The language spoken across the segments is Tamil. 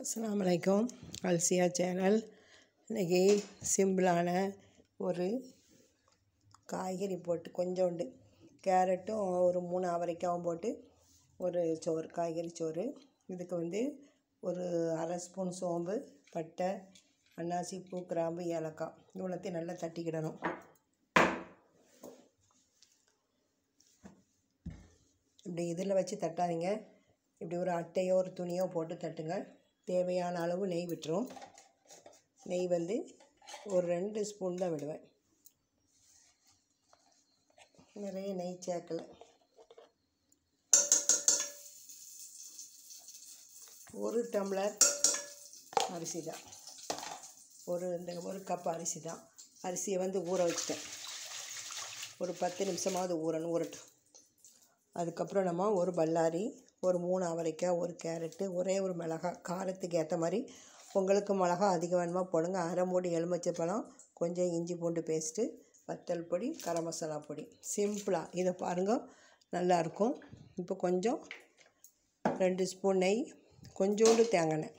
अस्सलाम वालेकुम अलसिया சேனல். இன்றைக்கி சிம்பிளான ஒரு காய்கறி போட்டு கொஞ்சோண்டு கேரட்டும் ஒரு 3 அவரைக்காவும் போட்டு ஒரு சோறு, காய்கறி சோறு. இதுக்கு ஒரு அரை ஸ்பூன் சோம்பு, பட்டை, அன்னாசி பூ, கிராம்பு, ஏலக்காய் இவ்வளோத்தையும் நல்லா தட்டிக்கிடணும். இப்படி இதில் வச்சு தட்டாதீங்க, இப்படி ஒரு அட்டையோ ஒரு துணியோ போட்டு தட்டுங்க. தேவையான அளவு நெய் விட்டுரும். நெய் ஒரு 2 ஸ்பூன் தான் விடுவேன், நிறைய நெய் சேர்க்கலை. ஒரு டம்ளர் அரிசி தான், ஒரு கப் அரிசி தான். அரிசியை ஊற வச்சிட்டேன். ஒரு 10 நிமிஷமாவது ஊறட்டும். அதுக்கப்புறம் நம்ம ஒரு பல்லாரி, ஒரு 3 அவரைக்காய், ஒரு கேரட்டு, ஒரே ஒரு மிளகாய், காரத்துக்கு ஏற்ற மாதிரி உங்களுக்கு மிளகாய் அதிகம் வேணுமா போடுங்க. அரை மூடி எலுமிச்சைப்பழம், கொஞ்சம் இஞ்சி பூண்டு பேஸ்ட்டு, வத்தல் பொடி, கரம் மசாலா பொடி. சிம்பிளாக இதை பாருங்கள், நல்லாயிருக்கும். இப்போ கொஞ்சம் 2 ஸ்பூன் நெய், கொஞ்சோண்டு தேங்காய்.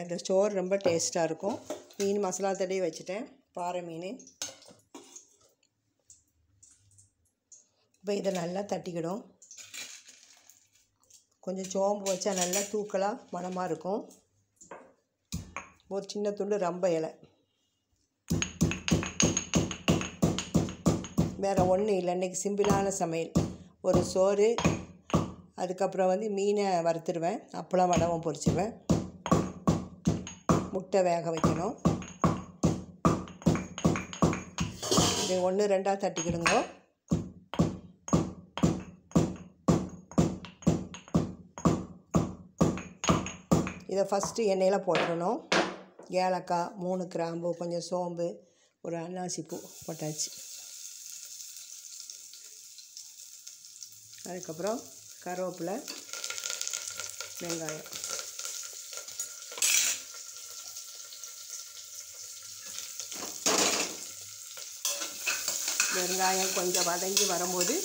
இந்த சோறு ரொம்ப டேஸ்ட்டாக இருக்கும். மீன் மசாலா தடவி வச்சுட்டேன், பாறை மீன். இப்போ இதை நல்லா தட்டிக்கிடும். கொஞ்சம் சோம்பு வச்சா நல்லா தூக்கலாக மணமாக இருக்கும். ஒரு சின்ன துண்டு ரம்ப இலை, வேறு ஒன்றும் இல்லை. இன்றைக்கி சிம்பிளான சமையல். ஒரு சோறு, அதுக்கப்புறம் மீனை வறுத்துடுவேன், அப்பளம் வடவும் பொரிச்சிடுவேன். முட்டை வேக வைக்கணும். இது 1 2 தட்டிக்கிடுங்க. இதை ஃபஸ்ட்டு எண்ணெயில் போட்டுடணும். ஏலக்காய், 3 கிராம்பு, கொஞ்சம் சோம்பு, ஒரு அன்னாசி பூ போட்டாச்சு. அதுக்கப்புறம் கருவேப்பிலை, வெங்காயம். வெங்காயம் கொஞ்சம் வதங்கி வரும்போது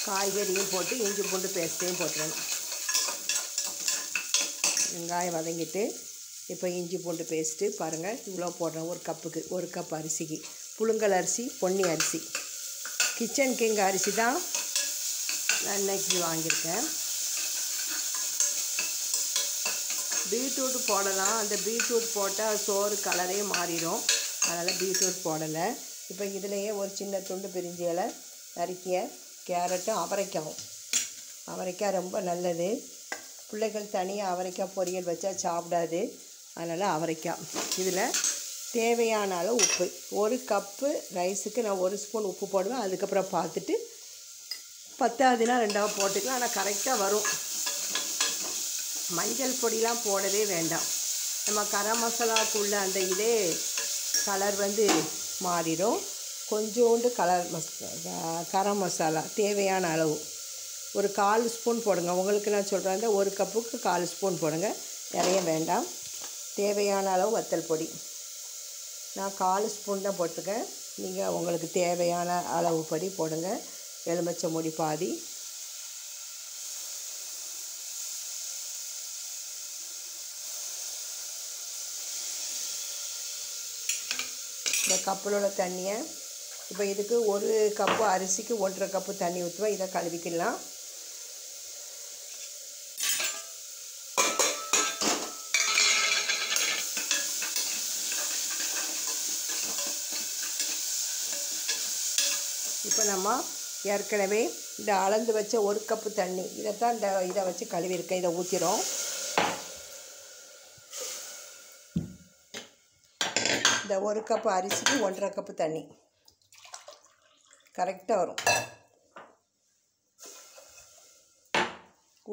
காய்கறியும் போட்டு இஞ்சி பூண்டு பேஸ்ட்டையும் போட்டுடணும். வெங்காயம் வதங்கிட்டு இப்போ இஞ்சி பூண்டு பேஸ்ட்டு பாருங்கள், இவ்வளோ போடுறேன். ஒரு கப்புக்கு, ஒரு கப் அரிசிக்கு. புழுங்கல் அரிசி, பொன்னி அரிசி, கிச்சன் கிங் அரிசி தான் நான் இன்னைக்கு வாங்கியிருக்கேன். பீட்ரூட் போடலாம், அந்த பீட்ரூட் போட்டால் சோறு கலரே மாறிடும், அதனால் பீட்ரூட் போடலை. இப்போ இதிலையே ஒரு சின்ன துண்டு பிரிஞ்சி இலை, நறுக்கிய கேரட்டும் அவரைக்காய் ரொம்ப நல்லது. பிள்ளைகள் தனியாக அவரைக்காய் பொரியல் வச்சா சாப்பிடாது, அதனால் அவரைக்காய். இதில் தேவையான அளவு உப்பு. ஒரு கப்பு ரைஸுக்கு நான் 1 ஸ்பூன் உப்பு போடுவேன். அதுக்கப்புறம் பார்த்துட்டு பத்தாவதுனா 2ஆவது போட்டுக்கலாம், ஆனால் கரெக்டாக வரும். மஞ்சள் பொடிலாம் போடவே வேண்டாம். நம்ம கரம் மசாலாவுக்குள்ள அந்த இதே கலர் மாறிடும். கொஞ்சோண்டு கரம் மசாலா தேவையான அளவு ஒரு 1/4 ஸ்பூன் போடுங்க. உங்களுக்கு நான் சொல்கிறேன், ஒரு கப்புக்கு 1/4 ஸ்பூன் போடுங்க, நிறைய வேண்டாம். தேவையான அளவு வத்தல் பொடி நான் 1/4 ஸ்பூன் தான் போட்டிருக்கேன். நீங்கள் உங்களுக்கு தேவையான அளவு படி போடுங்க. எலுமிச்சை மூடி பாதி. இந்த கப்பில் உள்ள தண்ணியை இப்போ இதுக்கு 1 கப்பு அரிசிக்கு 1.5 கப்பு தண்ணி ஊற்றுவேன். இதை கழுவிக்கலாம். இப்போ நம்ம ஏற்கனவே இந்த அளந்து வச்ச 1 கப்பு தண்ணி, இதைத்தான் இதை வச்சு கழுவிருக்கேன். இதை ஊற்றிடும். இந்த 1 கப்பு அரிசிக்கு 1.5 கப்பு தண்ணி கரெக்டாக வரும்.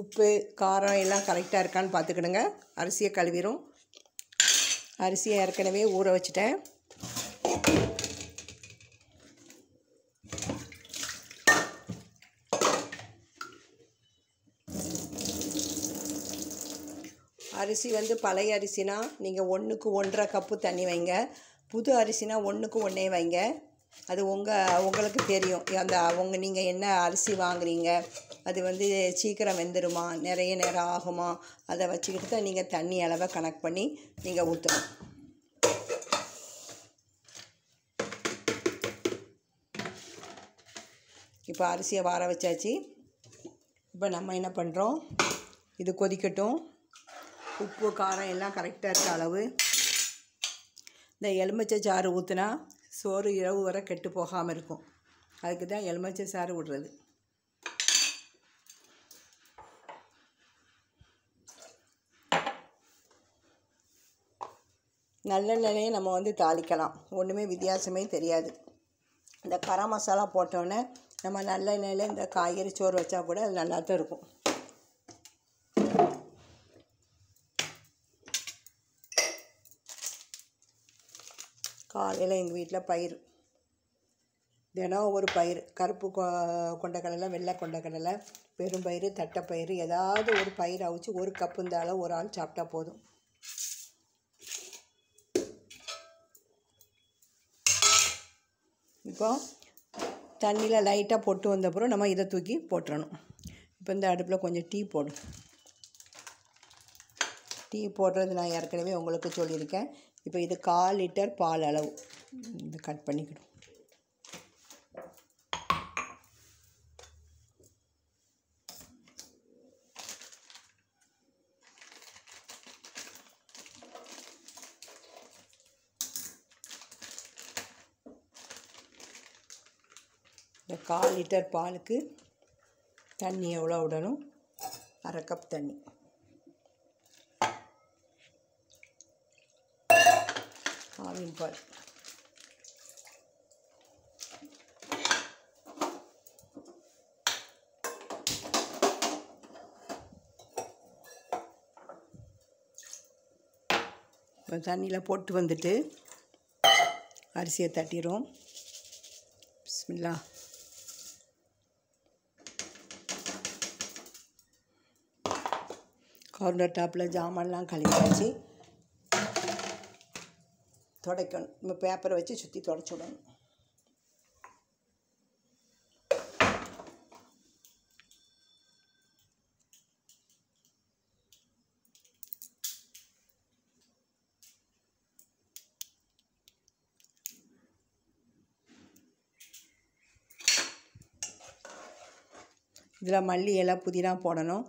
உப்பு காரம் எல்லாம் கரெக்டாக இருக்கான்னு பார்த்துக்கிடுங்க. அரிசியை கழுவிடும். அரிசியை ஏற்கனவே ஊற வச்சுட்டேன். அரிசி பழைய அரிசினா நீங்கள் 1க்கு 1.5 கப்பு தண்ணி வைங்க. புது அரிசினா 1க்கு 1 வைங்க. அது உங்களுக்கு தெரியும். நீங்கள் என்ன அரிசி வாங்குறீங்க, அது வந்து சீக்கிரம் வெந்துடுமா, நிறைய நேரம் ஆகுமா, அதை வச்சுக்கிட்டு தான் நீங்கள் தண்ணி அளவை கணக்கு பண்ணி நீங்கள் ஊற்றணும். இப்போ அரிசியை வார வச்சாச்சு. இப்போ நம்ம என்ன பண்ணுறோம், இது கொதிக்கட்டும். உப்பு காரம் எல்லாம் கரெக்டாக இருக்க அளவு. இந்த எலுமிச்சை சாறு ஊற்றினா சோறு இரவு வரை கெட்டு போகாமல் இருக்கும். அதுக்கு தான் எலுமிச்சை சாறு விடுறது. நல்லெண்ணெயே நம்ம வந்து தாளிக்கலாம், ஒன்றுமே வித்தியாசமே தெரியாது. இந்த கரம் மசாலா போட்டோன்னே நம்ம நல்லெண்ணெயில் இந்த காய்கறி சோறு வச்சா கூட அது நல்லா தான் இருக்கும். காலையில் எங்கள் வீட்டில் பயிர், தினம் ஒரு பயிர், கருப்பு கொண்டக்கடலை, வெள்ளை கொண்டக்கடலை, பெரும் பயிர், தட்டைப்பயிறு, ஏதாவது ஒரு பயிர் அவிச்சு ஒரு கப்பு இந்த அளவு ஒரு ஆள் சாப்பிட்டா போதும். இப்போ தண்ணியில் லைட்டாக பொட்டு வந்தப்புறம் நம்ம இதை தூக்கி போட்டுறணும். இப்போ இந்த அடுப்பில் கொஞ்சம் டீ போடும். டீ போடுறது நான் ஏற்கனவே உங்களுக்கு சொல்லியிருக்கேன். இப்போ இது 1/4 லிட்டர் பால் அளவு. இது கட் பண்ணிக்கிடும். இந்த 1/4 லிட்டர் பாலுக்கு தண்ணி எவ்வளோ விடணும், 1/2 கப் தண்ணி. ஆவின் பால். இப்போ தண்ணியில் போட்டு வந்துட்டு அரிசியை தட்டிடும். பிஸ்மில்லா. கவுண்டர் டாப்பில் ஜாமான்லாம் கழுவியாச்சு. துடைக்கணும். நம்ம பேப்பரை வச்சு சுற்றி துடைச்சி விடணும். இதில் மல்லி இலை, புதினா போடணும்.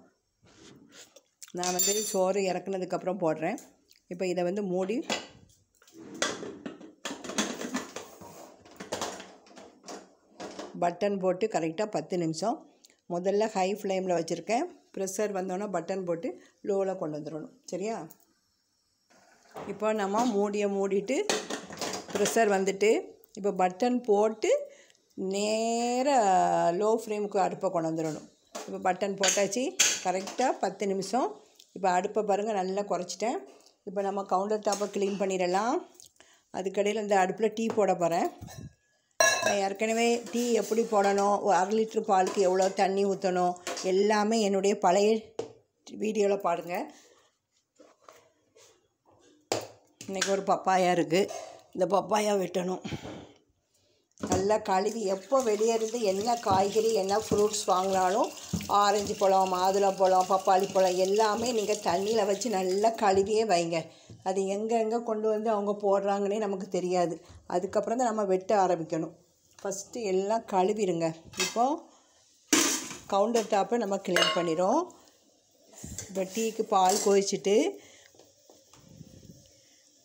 நான் வந்து சோறு இறக்குனதுக்கப்புறம் போடுறேன். இப்போ இதை வந்து மூடி பட்டன் போட்டு கரெக்டாக 10 நிமிஷம். முதல்ல ஹை ஃப்ளேமில் வச்சுருக்கேன். ப்ரெஷர் வந்தோன்னே பட்டன் போட்டு லோவில் கொண்டு வந்துடணும். சரியா? இப்போ நம்ம மூடிட்டு ப்ரெஷர் வந்துட்டு இப்போ பட்டன் போட்டு நேராக லோ ஃப்ளேமுக்கு அடுப்பை கொண்டு வந்துடணும். இப்போ பட்டன் போட்டாச்சு. கரெக்டாக 10 நிமிஷம். இப்போ அடுப்பை பாருங்கள், நல்லா குறைச்சிட்டேன். இப்போ நம்ம கவுண்டர் டாப்பை க்ளீன் பண்ணிடலாம். அதுக்கடையில் இந்த அடுப்பில் டீ போட போகிறேன். ஏற்கனவே டீ எப்படி போடணும், 1/2 லிட்ரு பாலுக்கு எவ்வளோ தண்ணி ஊற்றணும், எல்லாமே என்னுடைய பழைய வீடியோவில் பாருங்கள். இன்றைக்கி ஒரு பப்பாயா இருக்குது. இந்த பப்பாயா வெட்டணும். நல்லா கழுவி, எப்போ வெளியே இருந்து என்ன காய்கறி என்ன ஃப்ரூட்ஸ் வாங்கினாலும், ஆரஞ்சு பழம், மாதுளம்பழம், பப்பாளி பழம் எல்லாமே நீங்கள் தண்ணியில் வச்சு நல்லா கழுவியே வைங்க. அது எங்கே கொண்டு வந்து அவங்க போடுறாங்கன்னே நமக்கு தெரியாது. அதுக்கப்புறம் தான் நம்ம வெட்ட ஆரம்பிக்கணும். ஃபஸ்ட்டு எல்லாம் கழுவிடுங்க. இப்போது கவுண்டர் டாப்பை நம்ம க்ளீன் பண்ணிடும். இப்போ டீக்கு பால் கொதிச்சுட்டு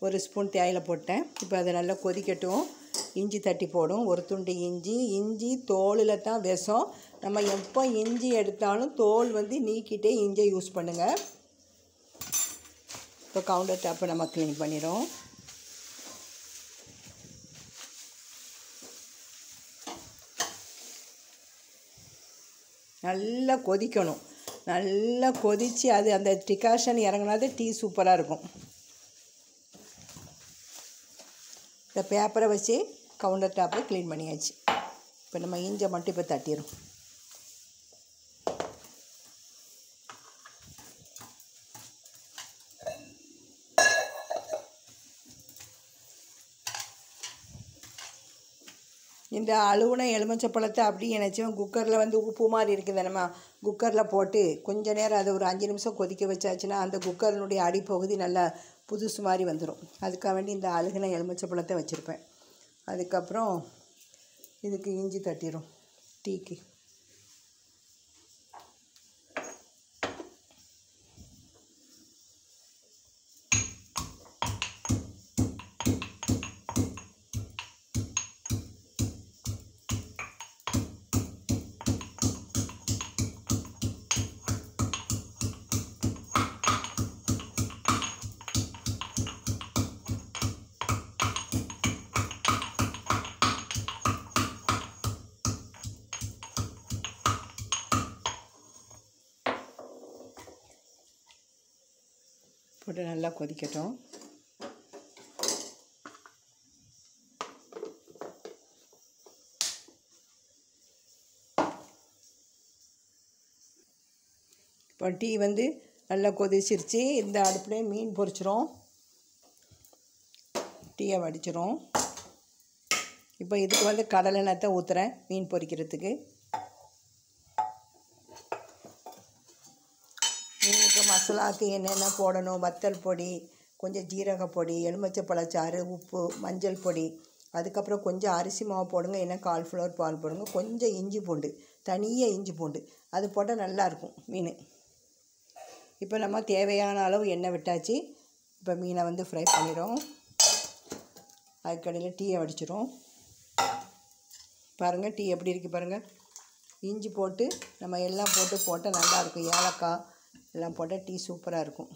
1 ஸ்பூன் தேயிலை போட்டேன். இப்போ அதை நல்லா கொதிக்கட்டும். இஞ்சி தட்டி போடும், ஒரு துண்டு இஞ்சி தோலில் தான் விஷம். நம்ம எப்போ இஞ்சி எடுத்தாலும் தோல் வந்து நீக்கிட்டே இஞ்சியை யூஸ் பண்ணுங்கள். இப்போ கவுண்டர் டாப்பை நம்ம க்ளீன் பண்ணிடும். நல்லா கொதிக்கணும். நல்லா கொதித்து அது அந்த டிகாஷன் இறங்கினாது டீ சூப்பராக இருக்கும். இந்த பேப்பரை வச்சு கவுண்டர் டாப்பை க்ளீன் பண்ணியாச்சு. இப்போ நம்ம இஞ்சி மட்டும் இப்போ தட்டிடும். இந்த அழுகுன எலுமிச்சப்பழத்தை அப்படியே நினச்சோம் குக்கரில் வந்து உப்பு மாதிரி இருக்குது நம்ம குக்கரில் போட்டு கொஞ்ச நேரம் அதை ஒரு 5 நிமிஷம் கொதிக்க வச்சாச்சுன்னா அந்த குக்கரினுடைய அடிப்பகுதி நல்லா புதுசு மாதிரி வந்துடும். அதுக்காக வேண்டி இந்த அழுகுன எலுமிச்சப்பழத்தை வச்சுருப்பேன். அதுக்கப்புறம் இதுக்கு இஞ்சி தட்டிடும் டீக்கு. போட்டு நல்லா கொதிக்கட்டும். இப்போ டீ வந்து நல்லா கொதிச்சிருச்சு. இந்த அடுப்புலேயே மீன் பொரிச்சிரும். டீயை வடிச்சிரும். இப்போ இதுக்கு வந்து கடலை எண்ணெய் ஊற்றுறேன் மீன் பொரிக்கிறதுக்கு. மீனுக்கு மசாலாவுக்கு என்னென்ன போடணும், வத்தல் பொடி, கொஞ்சம் ஜீரக பொடி, எலுமிச்சப்பழச்சாறு, உப்பு, மஞ்சள் பொடி, அதுக்கப்புறம் கொஞ்சம் அரிசி மாவு போடுங்க, என்ன கால்ஃப்ளவர் பால் போடுங்க, கொஞ்சம் இஞ்சி பூண்டு, தனியாக இஞ்சி பூண்டு அது போட்டால் நல்லாயிருக்கும் மீன். இப்போ நம்ம தேவையான அளவு எண்ணெய் விட்டாச்சு. இப்போ மீனை வந்து ஃப்ரை பண்ணிடும். அதுக்கடையில் டீயை வடிச்சிடும். பாருங்கள் டீ எப்படி இருக்குது பாருங்கள். இஞ்சி போட்டு நம்ம எல்லாம் போட்டால் நல்லாயிருக்கும். ஏலக்காய் எல்லாம் போட்டால் டீ சூப்பராக இருக்கும்.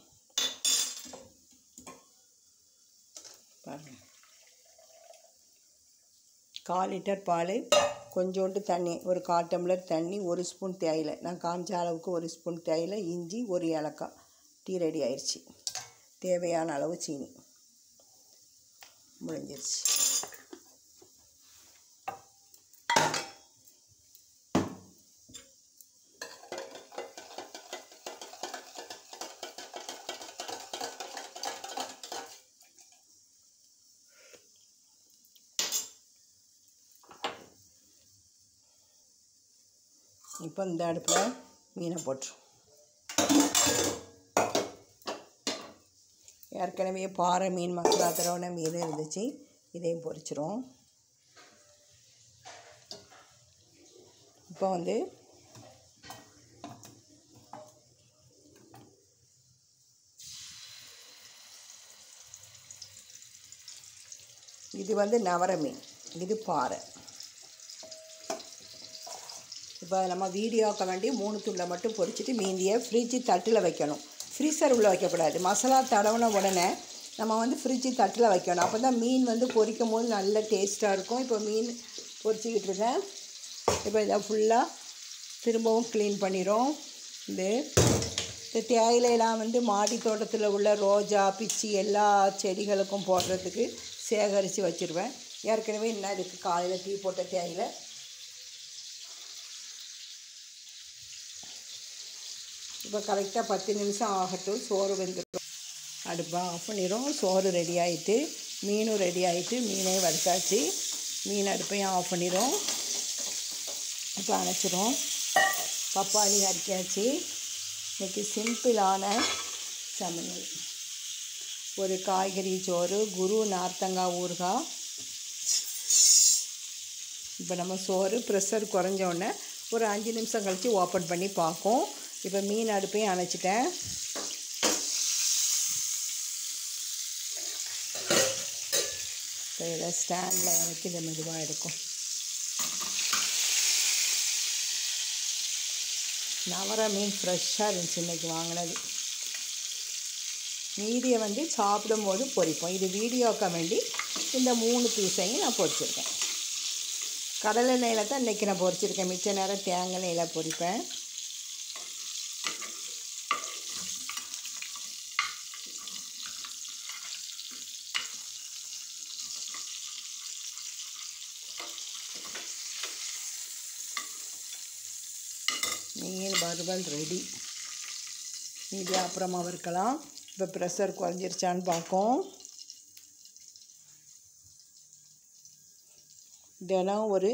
பாருங்கள் 1/4 லிட்டர் பால், கொஞ்சோண்டு தண்ணி, ஒரு 1/4 டம்ளர் தண்ணி, 1 ஸ்பூன் தேயிலை, நான் காமிச்ச அளவுக்கு 1 ஸ்பூன் தேயிலை, இஞ்சி, 1 ஏலக்காய். டீ ரெடி ஆயிடுச்சு. தேவையான அளவு சீனி முடிஞ்சிருச்சு. இப்போ இந்த அடுப்பில் மீனை போட்டுரும். ஏற்கனவே பாறை மீன் மசாலா தடவின மீன் இருந்துச்சு, இதையும் பொரிச்சிரும். இப்போ வந்து இது வந்து நவர மீன், இது பாறை. இப்போ நம்ம வீடியோக்க வேண்டி 3 துண்டை மட்டும் பொரிச்சிட்டு மீதியை ஃப்ரிட்ஜு தட்டில் வைக்கணும். ஃப்ரீசர் உள்ளே வைக்கக்கூடாது. மசாலா தடவின உடனே நம்ம வந்து ஃப்ரிட்ஜு தட்டில் வைக்கணும். அப்போ தான் மீன் வந்து பொரிக்கும் போது நல்ல டேஸ்ட்டாக இருக்கும். இப்போ மீன் பொரிச்சிக்கிட்டு இருக்கேன். இப்போ இதை ஃபுல்லாக திரும்பவும் க்ளீன் பண்ணிடும். இந்த தேயிலையெல்லாம் வந்து மாடி தோட்டத்தில் உள்ள ரோஜா, பிச்சி எல்லா செடிகளுக்கும் போடுறதுக்கு சேகரித்து வச்சுருவேன். ஏற்கனவே என்ன இதுக்கு காலையில் டீ போட்ட தேயிலை. இப்போ கரெக்டாக 10 நிமிஷம் ஆகட்டும். சோறு வெந்துடும். அடுப்பை ஆஃப் பண்ணிடும். சோறு ரெடி ஆகிட்டு, மீனும் ரெடி ஆகிட்டு, மீனையும் வறுத்தாச்சு. மீன் அடுப்பையும் ஆஃப் பண்ணிடும். இப்போ அணைச்சிரும். பப்பாளி அரைக்காச்சு. இன்றைக்கி சிம்பிளான சமையல். ஒரு காய்கறி சோறு, குரு நார்த்தங்காய் ஊறுகாய். இப்போ நம்ம சோறு ப்ரெஷர் குறைஞ்சோடனே ஒரு 5 நிமிஷம் கழித்து ஓப்பன் பண்ணி பார்ப்போம். இப்போ மீன் அடுப்பையும் அணைச்சிட்டேன். இப்போ இதை ஸ்டாண்டில் இறக்கி இதை மெதுவாக எடுக்கும். நவர மீன் ஃப்ரெஷ்ஷாக இருந்துச்சு இன்றைக்கி வாங்கினது. மீதியை வந்து சாப்பிடும்போது பொரிப்போம். இது வீடியோக்க வேண்டி இந்த 3 பீஸையும் நான் பொரிச்சிருக்கேன். கடலை எண்ணெயில் தான் இன்றைக்கி நான் பொரிச்சிருக்கேன். மிச்ச நேரம் தேங்காய் எண்ணெயில் பொரிப்பேன். மீன் வறுவல் ரெடி. மீதி அப்புறமா வறுக்கலாம். இப்போ ப்ரெஷர் குறைஞ்சிருச்சான்னு பார்ப்போம். தினம் ஒரு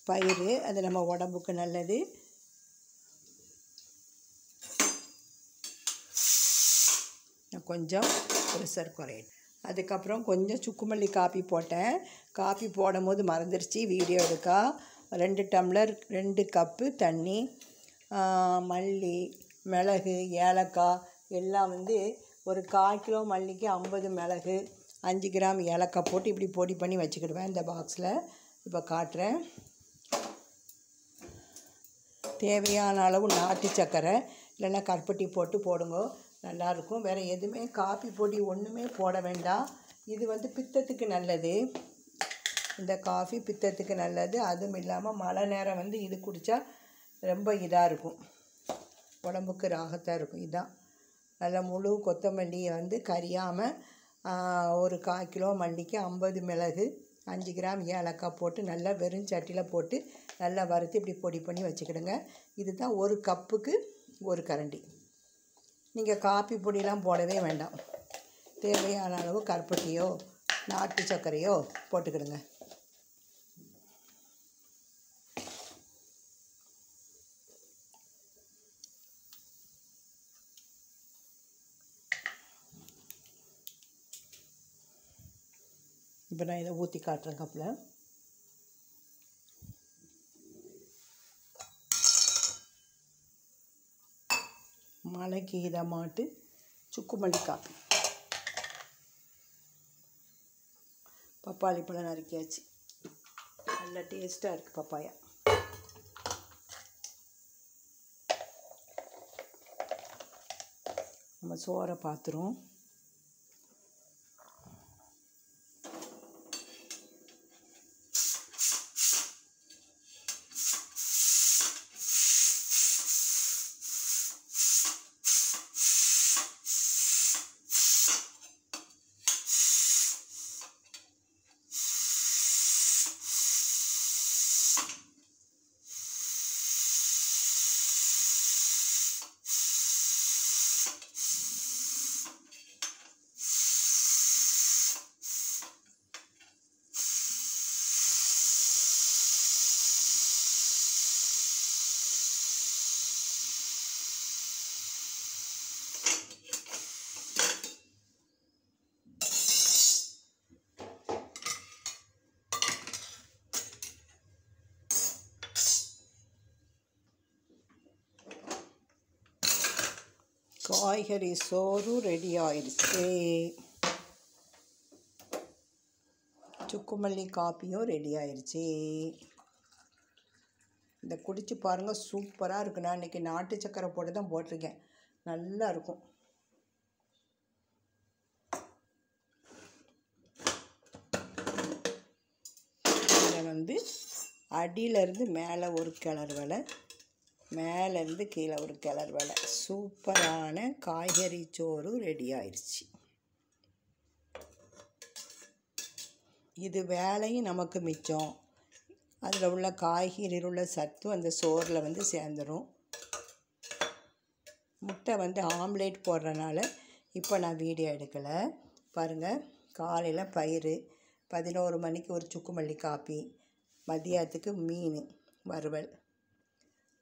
பயிறு, அது நம்ம உடம்புக்கு நல்லது. கொஞ்சம் ப்ரெஷர் குறையும். அதுக்கப்புறம் கொஞ்சம் சுக்குமல்லி காப்பி போட்டேன். காப்பி போடும்போது மறந்துடுச்சு வீடியோ எடுக்க. 2 டம்ளர் 2 கப்பு தண்ணி, மல்லி, மிளகு, ஏலக்காய் எல்லாம் வந்து ஒரு 1/4 கிலோ மல்லிக்கு 50 மிளகு, 5 கிராம் ஏலக்காய் போட்டு இப்படி பொடி பண்ணி வச்சுக்கிடுவேன் இந்த பாக்ஸில். இப்போ காட்டுறேன். தேவையான அளவு நாட்டு சர்க்கரை இல்லைன்னா கருப்பட்டி போட்டு போடுங்க, நல்லாயிருக்கும். வேறு எதுவுமே காப்பி பொடி ஒன்றுமே போட வேண்டாம். இது வந்து பித்தத்துக்கு நல்லது. இந்த காஃபி பித்தத்துக்கு நல்லது. அதுவும் இல்லாமல் மழை நேரம் வந்து இது குடித்தா ரொம்ப இதாக இருக்கும், உடம்புக்கு ராகத்தாக இருக்கும். இதுதான் நல்ல முழு கொத்தமல்லியை வந்து கரியாமல் ஒரு 1/4 கிலோ மல்லிக்கு 50 மிளகு, 5 கிராம் ஏலக்காய் போட்டு நல்லா வெறும் சட்டியில் போட்டு நல்லா வறுத்து இப்படி பொடி பண்ணி வச்சுக்கிடுங்க. இதுதான் 1 கப்புக்கு 1 கரண்டி. நீங்கள் காப்பி பொடியெலாம் போடவே வேண்டாம். தேவையான அளவு கருப்பட்டியோ நாட்டு சர்க்கரையோ போட்டுக்கிடுங்க. இப்போ நான் இதை ஊற்றி காட்டுறேன் கப்பில். மலைக்கு இதமாட்டு சுக்குமல்லி காப்பி. பப்பாளி பழம் நறுக்கியாச்சு. நல்ல டேஸ்ட்டாக இருக்குது பப்பாயா. நம்ம சோறை பாத்திரம் காய்கறி சோறு ரெடி ஆயிடுச்சு. சுக்குமல்லி காப்பியும் ரெடி ஆயிடுச்சு. இந்த குடிச்சு பாருங்கள், சூப்பராக இருக்குது. நான் இன்றைக்கி நாட்டு சக்கரை போட்டு தான் போட்டிருக்கேன், நல்லா இருக்கும். இதில் வந்து அடியிலேருந்து மேலே ஒரு கிளறு வேலை, மேலேருந்து கீழே ஒரு கிளறு வேலை. சூப்பரான காய்கறி சோறு ரெடி ஆயிடுச்சு. இது வேலையும் நமக்கு மிச்சம். அதில் உள்ள காய்கறியில் உள்ள சத்தும் அந்த சோறில் வந்து சேர்ந்துடும். முட்டை வந்து ஆம்லேட் போடுறனால இப்போ நான் வீடியோ எடுக்கலை. பாருங்கள், காலையில் பயிறு, 11 மணிக்கு ஒரு சுக்குமல்லி காப்பி, மதியத்துக்கு மீன் வறுவல்,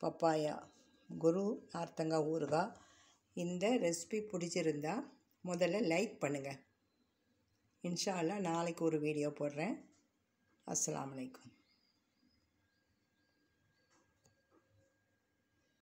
பப்பாயா, குரு நார்த்தங்காய் ஊறுகாய். இந்த ரெசிபி பிடிச்சிருந்தா முதல்ல லைக் பண்ணுங்கள். இன்ஷா அல்லாஹ் நாளைக்கு ஒரு வீடியோ போடுறேன். அஸ்ஸலாமு அலைக்கும்.